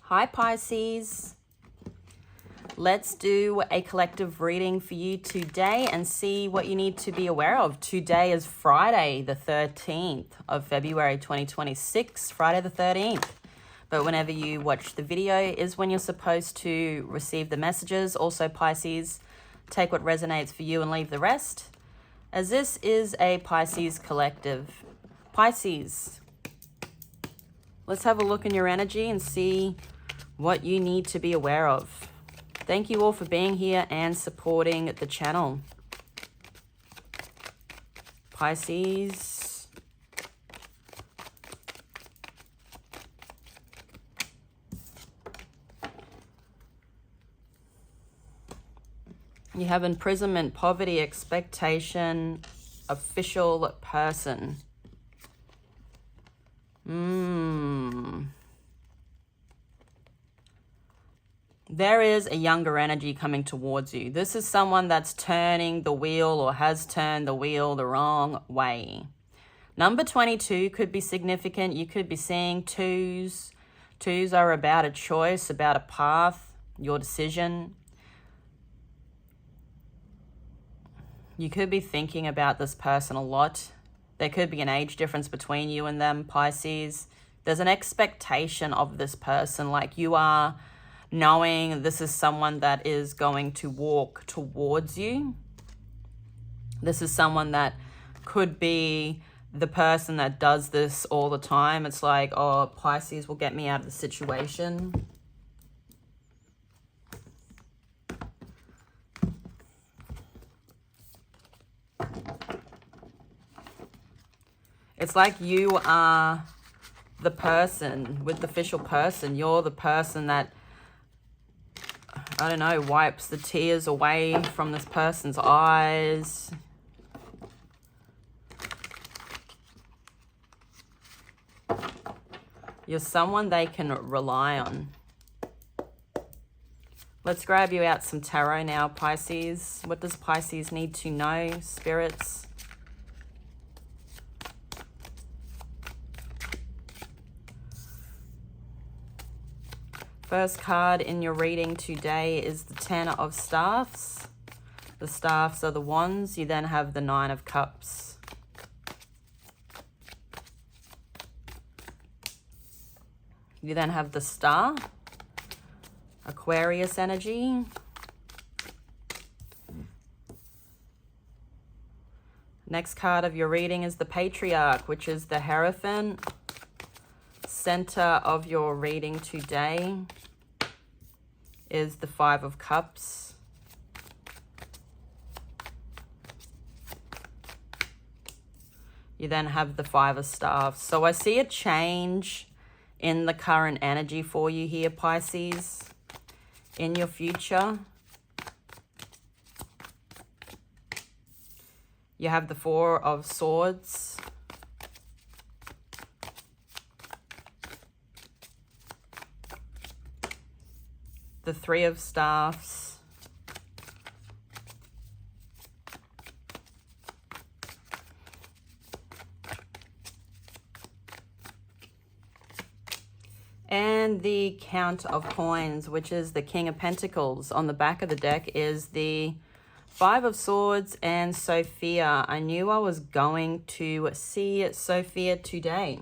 Hi Pisces, let's do a collective reading for you today and see what you need to be aware of. Today is Friday the 13th of February 2026, Friday the 13th. But whenever you watch the video is when you're supposed to receive the messages. Also Pisces, take what resonates for you and leave the rest, as this is a Pisces collective. Pisces, let's have a look in your energy and see what you need to be aware of. Thank you all for being here and supporting the channel. Pisces. You have imprisonment, poverty, expectation, official person. There is a younger energy coming towards you. This is someone that's turning the wheel or has turned the wheel the wrong way. Number 22 could be significant. You could be seeing twos. Twos are about a choice, about a path, your decision. You could be thinking about this person a lot. There could be an age difference between you and them, Pisces. There's an expectation of this person, like you are knowing this is someone that is going to walk towards you. This is someone that could be the person that does this all the time. It's like, oh, Pisces will get me out of the situation. It's like you are the person with the official person. You're the person that, I don't know, wipes the tears away from this person's eyes. You're someone they can rely on. Let's grab you out some tarot now, Pisces. What does Pisces need to know, spirits? First card in your reading today is the Ten of Staffs. The staffs are the wands. You then have the Nine of Cups. You then have the Star, Aquarius energy. Next card of your reading is the Patriarch, which is the Hierophant. Center of your reading today is the Five of Cups. You then have the Five of Staffs. So I see a change in the current energy for you here, Pisces, in your future. You have the Four of Swords. The Three of Staffs. And the Count of Coins, which is the King of Pentacles. On the back of the deck is the Five of Swords and Sophia. I knew I was going to see Sophia today.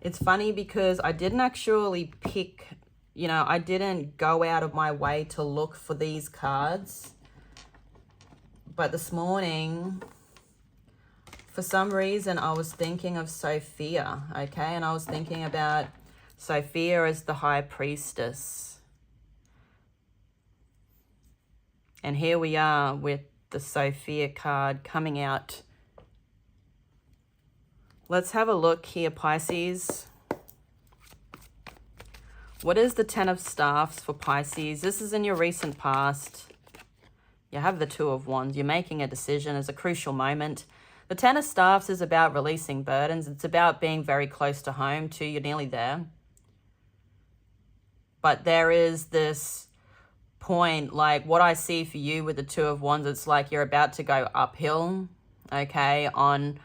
It's funny because I didn't actually pick, you know, I didn't go out of my way to look for these cards. But this morning, for some reason, I was thinking of Sophia, okay? And I was thinking about Sophia as the High Priestess. And here we are with the Sophia card coming out. Let's have a look here, Pisces. What is the Ten of Staffs for Pisces? This is in your recent past. You have the Two of Wands. You're making a decision. It's a crucial moment. The Ten of Staffs is about releasing burdens. It's about being very close to home too. You're nearly there. But there is this point, like what I see for you with the Two of Wands, it's like you're about to go uphill, okay, on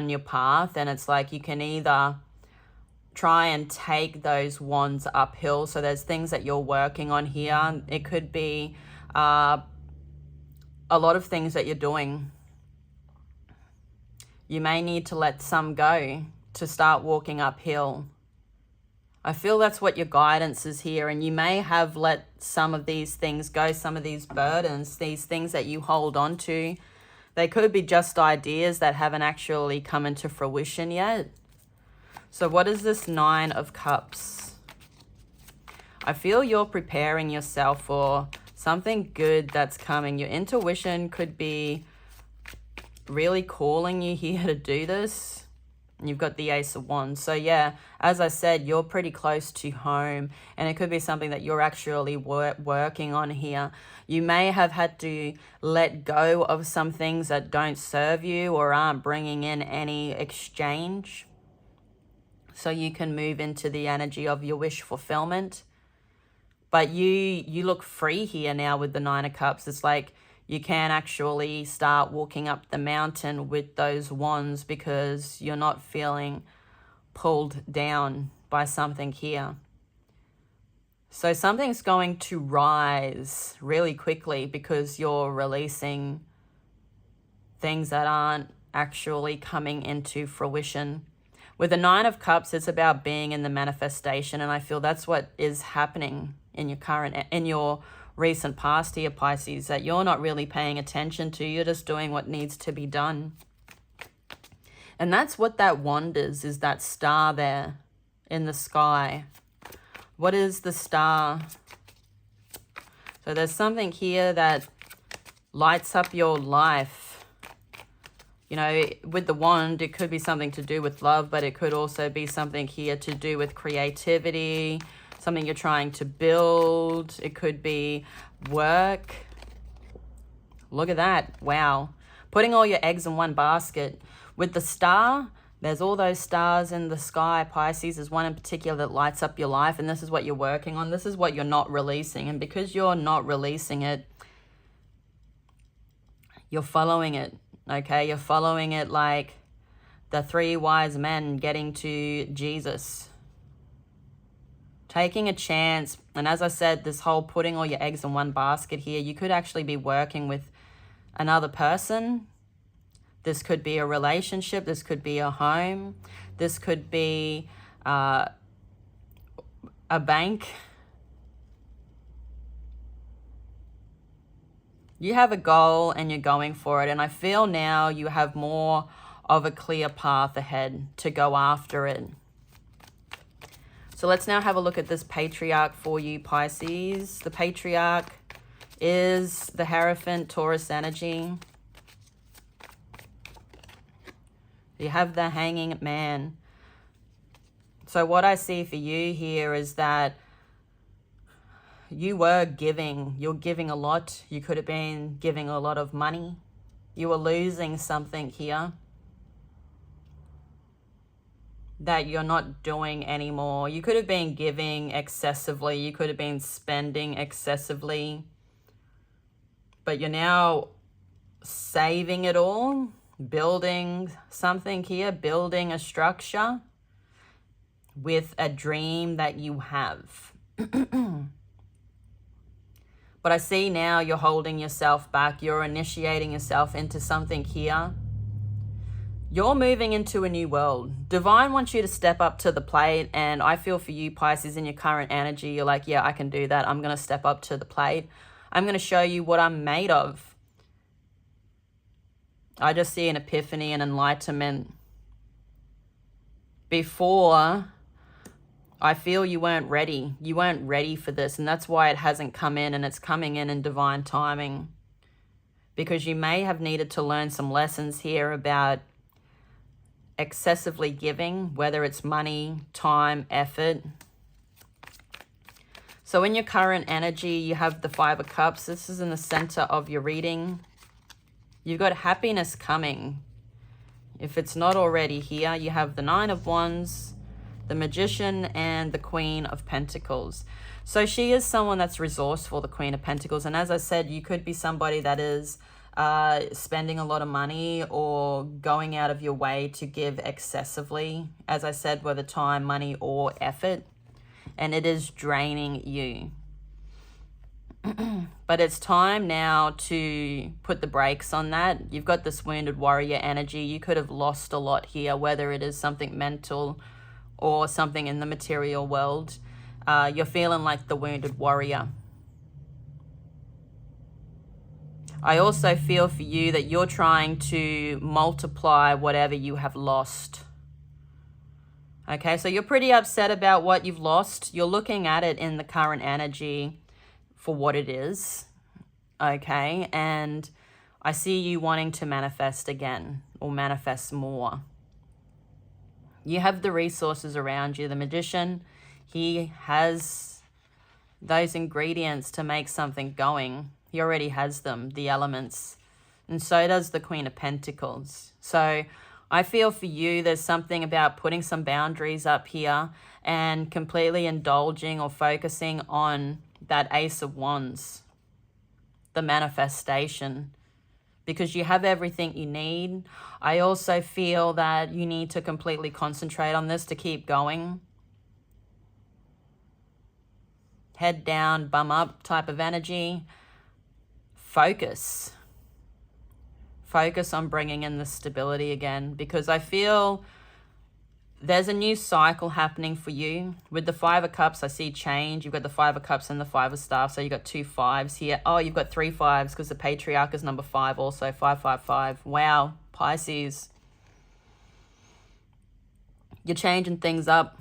your path. And it's like you can either try and take those wands uphill. So there's things that you're working on here. It could be a lot of things that you're doing. You may need to let some go to start walking uphill. I feel that's what your guidance is here, and you may have let some of these things go, some of these burdens, these things that you hold on to. They could be just ideas that haven't actually come into fruition yet. So what is this Nine of Cups? I feel you're preparing yourself for something good that's coming. Your intuition could be really calling you here to do this. And you've got the Ace of Wands. So yeah, as I said, you're pretty close to home, and it could be something that you're actually working on here. You may have had to let go of some things that don't serve you or aren't bringing in any exchange, so you can move into the energy of your wish fulfillment. But you look free here now with the Nine of Cups. It's like you can actually start walking up the mountain with those wands because you're not feeling pulled down by something here. So something's going to rise really quickly because you're releasing things that aren't actually coming into fruition. With the Nine of Cups, it's about being in the manifestation, and I feel that's what is happening in your recent past here, Pisces, that you're not really paying attention to. You're just doing what needs to be done. And that's what that wand is that star there in the sky. What is the star? So there's something here that lights up your life. You know, with the wand, it could be something to do with love, but it could also be something here to do with creativity, something you're trying to build. It could be work. Look at that. Wow. Putting all your eggs in one basket. With the star, there's all those stars in the sky, Pisces. There's one in particular that lights up your life, and this is what you're working on. This is what you're not releasing. And because you're not releasing it, you're following it, okay? You're following it like the three wise men getting to Jesus. Taking a chance. And as I said, this whole putting all your eggs in one basket here, you could actually be working with another person. This could be a relationship. This could be a home. This could be a bank. You have a goal and you're going for it. And I feel now you have more of a clear path ahead to go after it. So let's now have a look at this Patriarch for you, Pisces. The Patriarch is the Hierophant, Taurus energy. You have the Hanging Man. So what I see for you here is that you were giving. You're giving a lot. You could have been giving a lot of money. You were losing something here that you're not doing anymore. You could have been giving excessively. You could have been spending excessively. But you're now saving it all, building something here, building a structure with a dream that you have. But I see now you're holding yourself back. You're initiating yourself into something here. You're moving into a new world. Divine wants you to step up to the plate, and I feel for you, Pisces, in your current energy, you're like, yeah, I can do that. I'm going to step up to the plate. I'm going to show you what I'm made of. I just see an epiphany and enlightenment. Before, I feel you weren't ready. You weren't ready for this, and that's why it hasn't come in, and it's coming in divine timing. Because you may have needed to learn some lessons here about excessively giving, whether it's money, time, effort. So in your current energy, you have the Five of Cups. This is in the center of your reading. You've got happiness coming. If it's not already here, you have the Nine of Wands, the Magician, and the Queen of Pentacles. So she is someone that's resourceful, the Queen of Pentacles. And as I said, you could be somebody that is spending a lot of money or going out of your way to give excessively, as I said, whether time, money, or effort, and it is draining you. But it's time now to put the brakes on that. You've got this wounded warrior energy. You could have lost a lot here, whether it is something mental or something in the material world. You're feeling like the wounded warrior. I also feel for you that you're trying to multiply whatever you have lost. Okay, so you're pretty upset about what you've lost. You're looking at it in the current energy for what it is. Okay, and I see you wanting to manifest again or manifest more. You have the resources around you. The magician, he has those ingredients to make something going. He already has them, the elements. And so does the Queen of Pentacles. So I feel for you, there's something about putting some boundaries up here and completely indulging or focusing on that Ace of Wands, the manifestation, because you have everything you need. I also feel that you need to completely concentrate on this to keep going. Head down, bum up type of energy. Focus on bringing in the stability again, because I feel there's a new cycle happening for you. With the Five of Cups, I see change. You've got the Five of Cups and the Five of Staffs, so you've got 2 5s here. Oh, you've got 3 5s because the Patriarch is number 5 also, 555. Wow, Pisces. You're changing things up.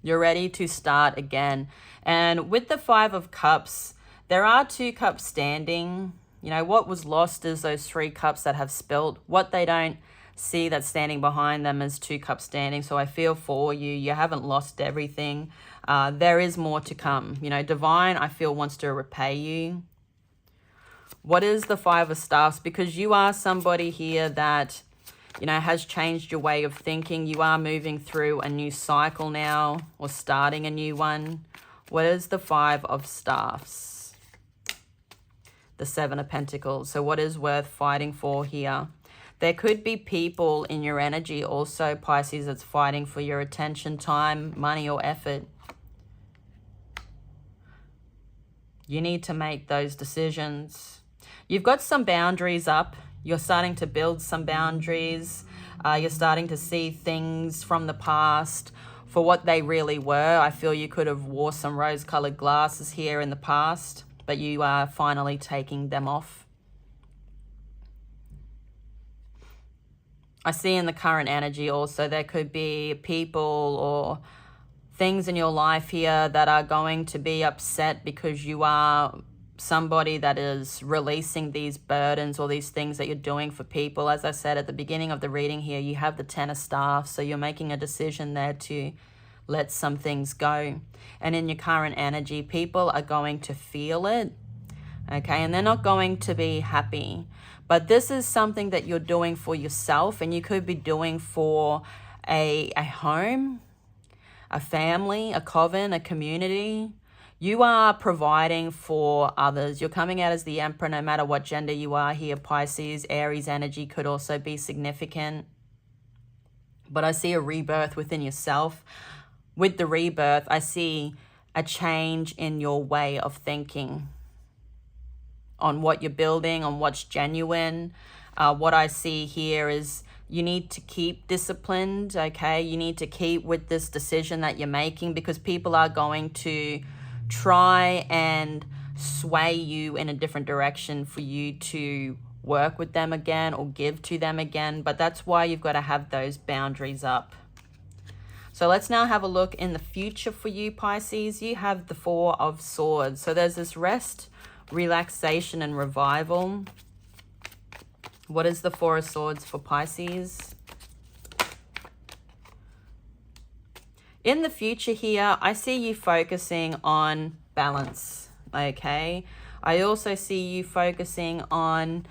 You're ready to start again. And with the Five of Cups, there are 2 cups standing. You know, what was lost is those 3 cups that have spilt. What they don't see that's standing behind them is 2 cups standing. So I feel for you. You haven't lost everything. There is more to come. You know, Divine, I feel, wants to repay you. What is the Five of Staffs? Because you are somebody here that, you know, has changed your way of thinking. You are moving through a new cycle now, or starting a new one. What is the Five of Staffs? The Seven of Pentacles. So what is worth fighting for here? There could be people in your energy also, Pisces, that's fighting for your attention, time, money, or effort. You need to make those decisions. You've got some boundaries up. You're starting to build some boundaries. You're starting to see things from the past for what they really were. I feel you could have wore some rose-colored glasses here in the past, but you are finally taking them off. I see in the current energy also there could be people or things in your life here that are going to be upset because you are somebody that is releasing these burdens or these things that you're doing for people. As I said at the beginning of the reading here, you have the Ten of Staffs, so you're making a decision there to let some things go. And in your current energy, people are going to feel it, okay? And they're not going to be happy. But this is something that you're doing for yourself, and you could be doing for a home, a family, a coven, a community. You are providing for others. You're coming out as the Emperor no matter what gender you are here, Pisces. Aries energy could also be significant. But I see a rebirth within yourself. With the rebirth, I see a change in your way of thinking on what you're building, on what's genuine. What I see here is you need to keep disciplined, okay? You need to keep with this decision that you're making, because people are going to try and sway you in a different direction for you to work with them again or give to them again. But that's why you've got to have those boundaries up. So let's now have a look in the future for you, Pisces. You have the Four of Swords. So there's this rest, relaxation, and revival. What is the Four of Swords for Pisces? In the future here, I see you focusing on balance, okay? I also see you focusing on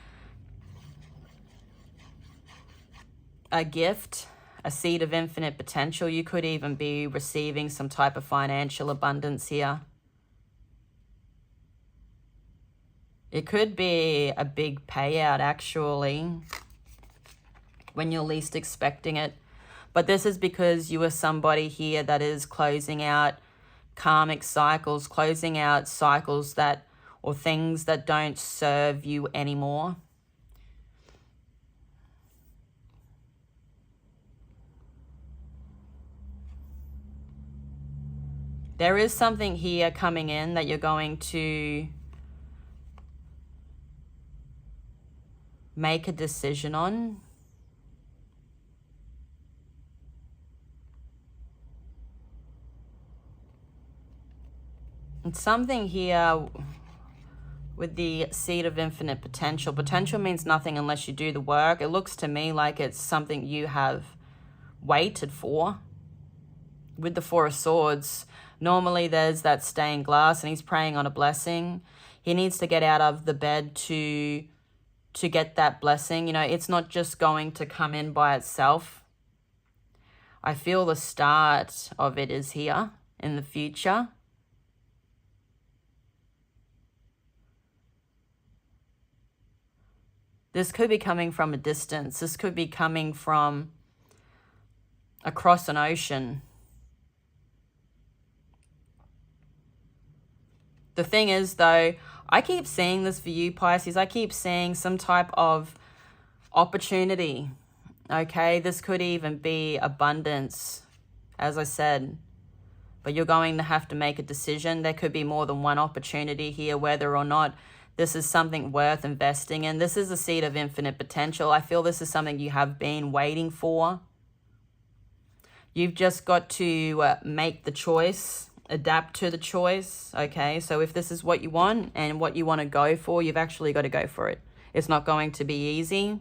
a gift, a seed of infinite potential. You could even be receiving some type of financial abundance here. It could be a big payout, actually, when you're least expecting it. But this is because you are somebody here that is closing out karmic cycles, closing out cycles that, or things that don't serve you anymore. There is something here coming in that you're going to make a decision on. And something here with the seed of infinite potential. Potential means nothing unless you do the work. It looks to me like it's something you have waited for. With the Four of Swords, normally there's that stained glass and he's praying on a blessing. He needs to get out of the bed to get that blessing. You know, it's not just going to come in by itself. I feel the start of it is here in the future. This could be coming from a distance. This could be coming from across an ocean. The thing is, though, I keep seeing this for you, Pisces. I keep seeing some type of opportunity, okay? This could even be abundance, as I said. But you're going to have to make a decision. There could be more than one opportunity here, whether or not this is something worth investing in. This is a seed of infinite potential. I feel this is something you have been waiting for. You've just got to make the choice, adapt to the choice, okay? So if this is what you want and what you want to go for, you've actually got to go for it. It's not going to be easy,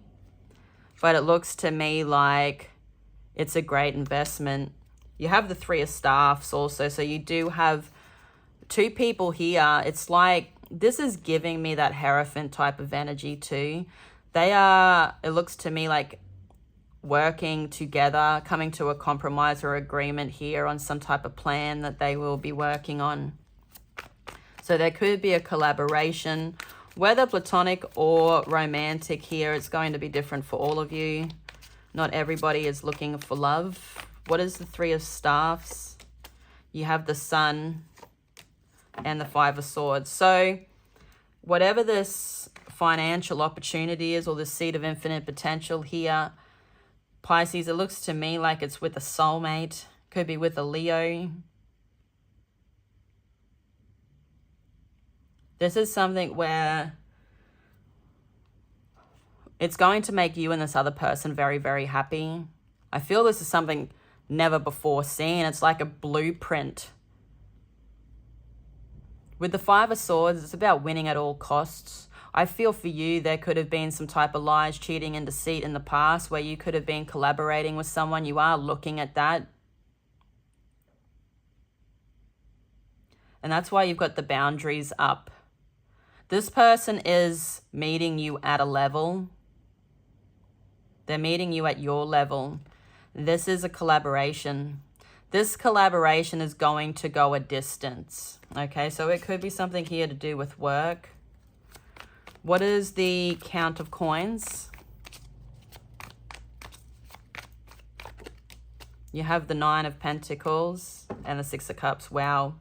but it looks to me like it's a great investment. You have the Three of Staffs also, so you do have two people here. It's like this is giving me that Hierophant type of energy too. They are, it looks to me like working together, coming to a compromise or agreement here on some type of plan that they will be working on. So there could be a collaboration, whether platonic or romantic here. It's going to be different for all of you. Not everybody is looking for love. What is the Three of Staffs? You have the Sun and the Five of Swords. So whatever this financial opportunity is, or the seed of infinite potential here, Pisces, it looks to me like it's with a soulmate. Could be with a Leo. This is something where it's going to make you and this other person very, very happy. I feel this is something never before seen. It's like a blueprint. With the Five of Swords, it's about winning at all costs. I feel for you, there could have been some type of lies, cheating, and deceit in the past where you could have been collaborating with someone. You are looking at that. And that's why you've got the boundaries up. This person is meeting you at a level. They're meeting you at your level. This is a collaboration. This collaboration is going to go a distance. Okay, so it could be something here to do with work. What is the Count of Coins? You have the Nine of Pentacles and the Six of Cups. Wow.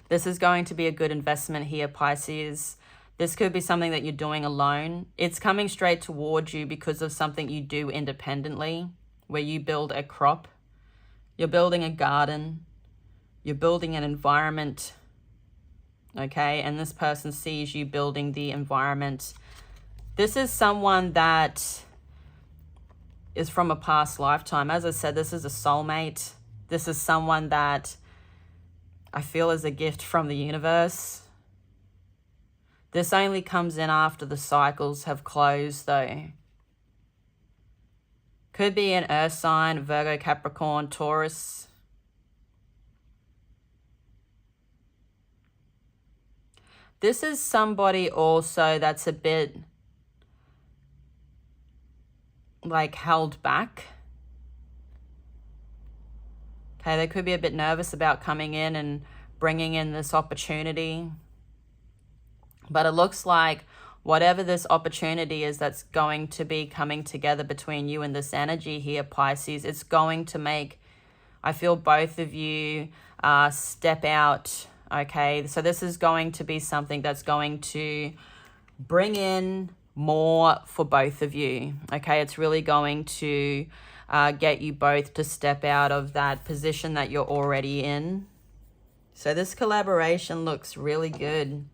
This is going to be a good investment here, Pisces. This could be something that you're doing alone. It's coming straight towards you because of something you do independently, where you build a crop. You're building a garden. You're building an environment. Okay, and this person sees you building the environment. This is someone that is from a past lifetime. As I said, this is a soulmate. This is someone that I feel is a gift from the universe. This only comes in after the cycles have closed, though. Could be an Earth sign, Virgo, Capricorn, Taurus. This is somebody also that's a bit like held back. Okay, they could be a bit nervous about coming in and bringing in this opportunity. But it looks like whatever this opportunity is that's going to be coming together between you and this energy here, Pisces, it's going to make, I feel, both of you step out, okay? So this is going to be something that's going to bring in more for both of you, okay? It's really going to get you both to step out of that position that you're already in. So this collaboration looks really good.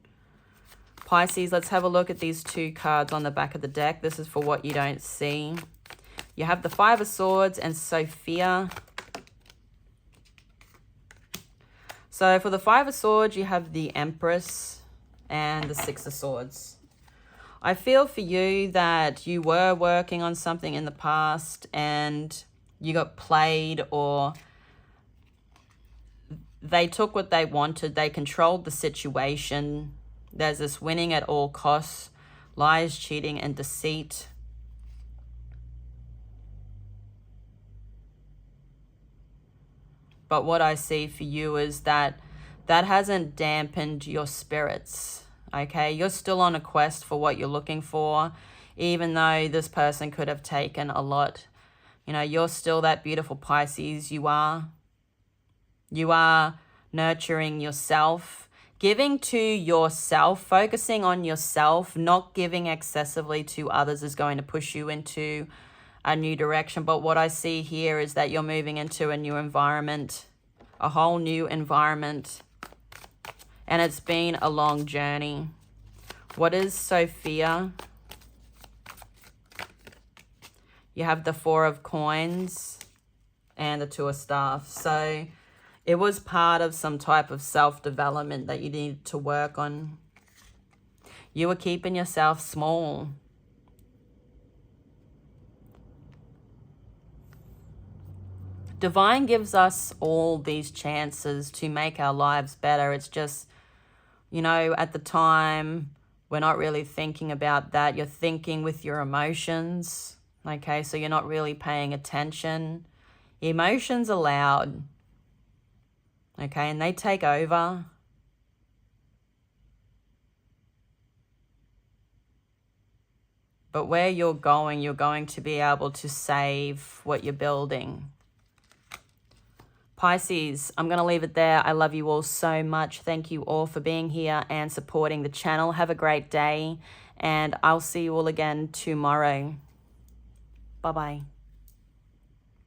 Pisces, let's have a look at these 2 cards on the back of the deck. This is for what you don't see. You have the 5 of Swords and Sophia. So for the 5 of Swords, you have the Empress and the 6 of Swords. I feel for you that you were working on something in the past and you got played, or they took what they wanted. They controlled the situation. There's this winning at all costs, lies, cheating, and deceit. But what I see for you is that that hasn't dampened your spirits, okay? You're still on a quest for what you're looking for, even though this person could have taken a lot. You know, you're still that beautiful Pisces. You are nurturing yourself, giving to yourself, focusing on yourself, not giving excessively to others is going to push you into a new direction. But what I see here is that you're moving into a new environment, a whole new environment, and it's been a long journey. What is Sophia? You have the 4 of Coins and the 2 of Staffs. So it was part of some type of self-development that you needed to work on. You were keeping yourself small. Divine gives us all these chances to make our lives better. It's just, you know, at the time, we're not really thinking about that. You're thinking with your emotions, okay? So you're not really paying attention. Emotions are loud. Okay, and they take over. But where you're going to be able to save what you're building. Pisces, I'm going to leave it there. I love you all so much. Thank you all for being here and supporting the channel. Have a great day, and I'll see you all again tomorrow. Bye-bye.